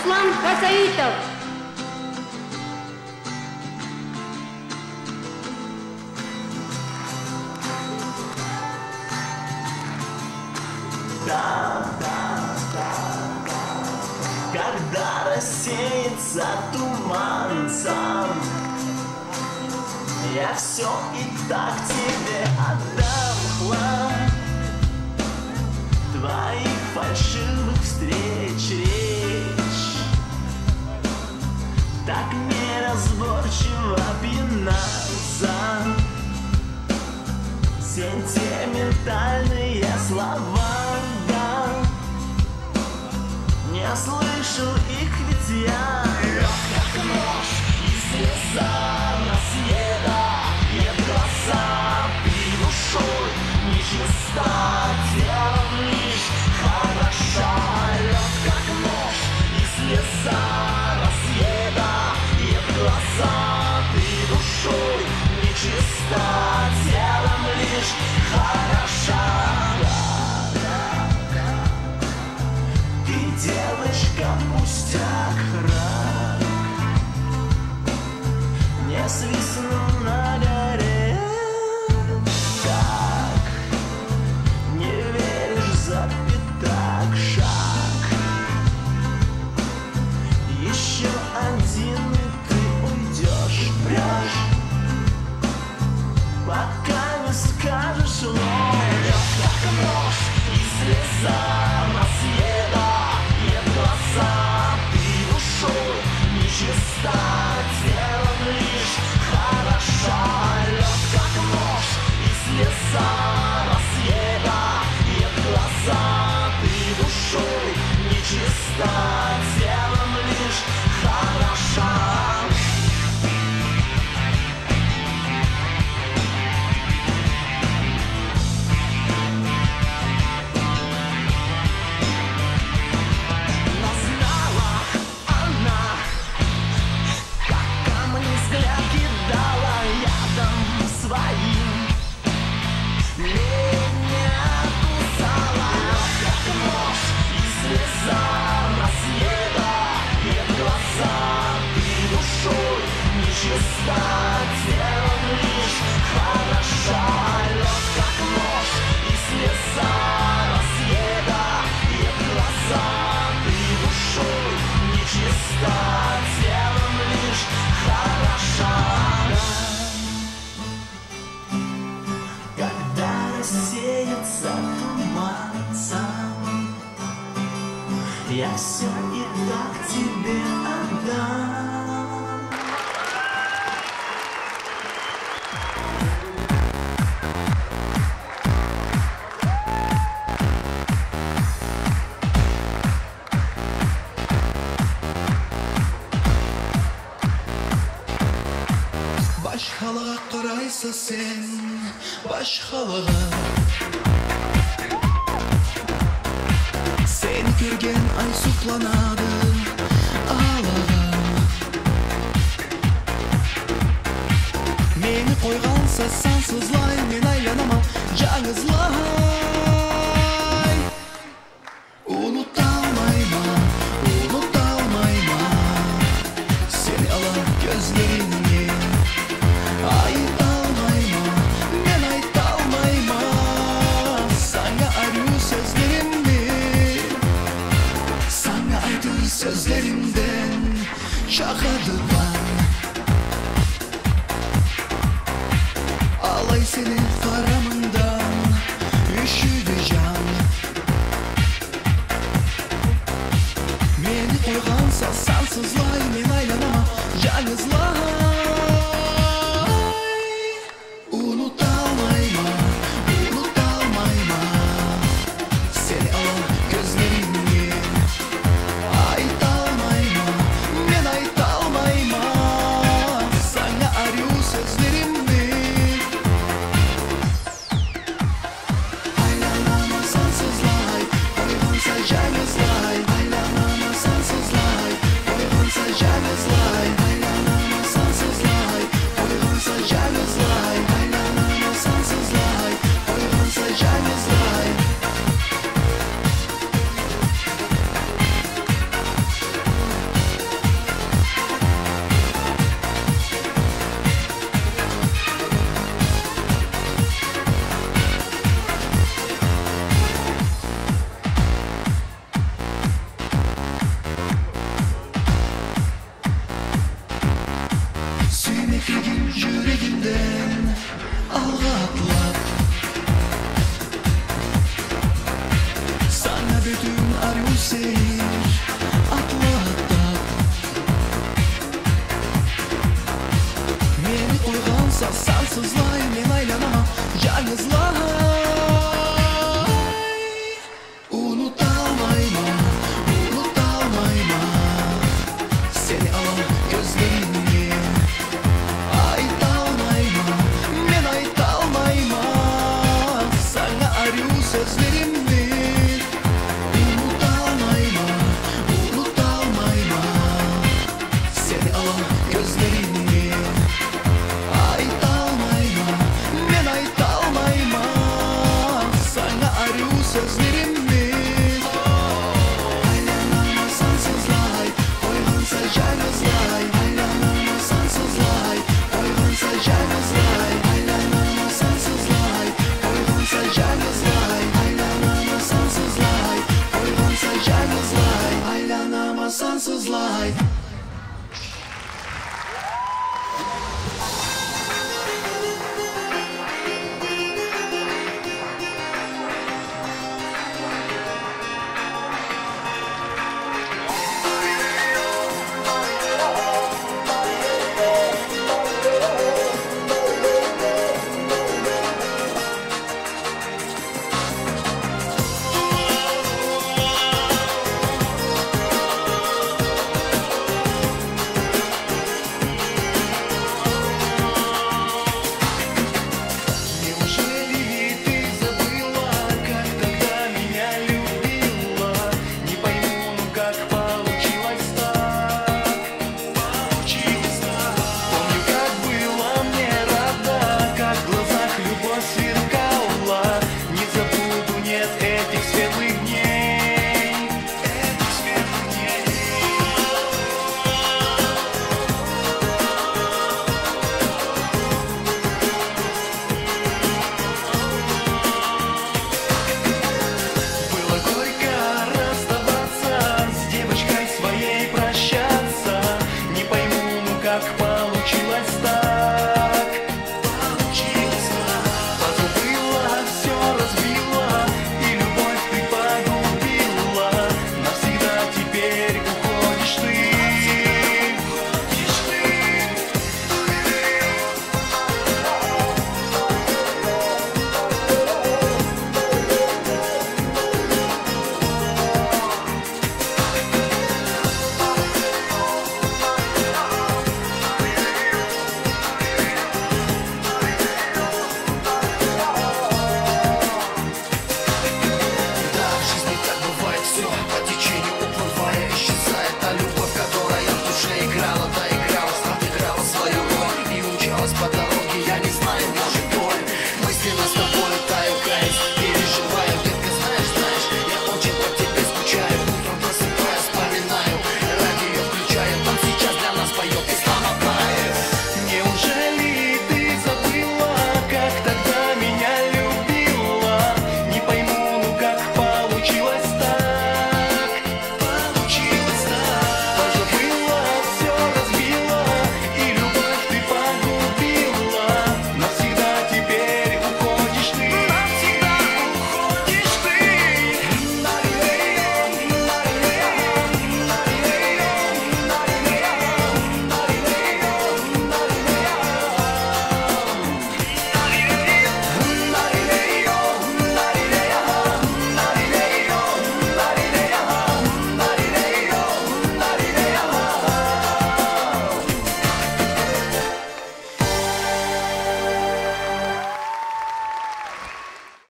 Руслан Касаитов. Когда рассеется туман сам, я все и так тебе отдам хлам твоих фальшивых встреч речь. Так неразборчиво пьянаться сентиментальные слова, да. Не слышу их, ведь я лёг как нож и слеза разъедает глаза. Ты душой нечиста, телом лишь хороша. Лёг как нож и слеза разъедает глаза. Ты душой нечиста, телом лишь хороша. Девочка, пустяк, рак, не свистну на горе. Так, не веришь, за пятак шаг. Еще один, и ты уйдешь прочь, пока не скажешь ложь. Лёг как нож и слеза разъедает глаза. Ты душой нечиста, телом лишь хороша. Лёг как нож и слеза разъедает глаза. Ты душой нечиста, телом лишь хороша. Чиста, телом лишь хороша. Лёг как нож и слеза разъедает глаза. Ты душой нечиста, телом лишь хороша. Когда рассеется туман сам, я все и так тебе отдам. Başkalığa qaraysa sen, başkalığa seni görgen ay suplanadı ağlağa. Meni koygansa sansızlay, men aylanamam жаңызлай. Unutalmayman, unutalmayman seni alan gözlerini. Ayıtalmayma, men ayıtalmayma. Sana arıyor sözlerimdi, sana aydır sözlerimden çakadılar. Alay senin faramından üşüdü can. Meni koygansa sansızlay, men aylanama жаңызлай. Unutalmayma, unutalmayma seni alan gözlerini. Ayıtalmayma, men ayıtalmayma. Sana arıyor sözlerimdi. Aylanama sansızlay, koygansa жаңызлай. Aylanama sansızlay, koygansa yerden alğa atlap sana bütün aryu seyir atlattap meni koygansa sansızlay men aylanama yalnızlay unutalmayman seni alan gözlerini ait almayman men ait almayman sana aryu sözlerimi unutalmayman seni alan gözlerini ait almayman men ait almayman sana aryu sözlerimi aylanama sansızlay oylansa yalnızlay aylanama sansızlay oylansa yalnızlay aylanama sansızlay oylansa yalnızlay aylanama sansızlay oylansa yalnızlay aylanama sansızlay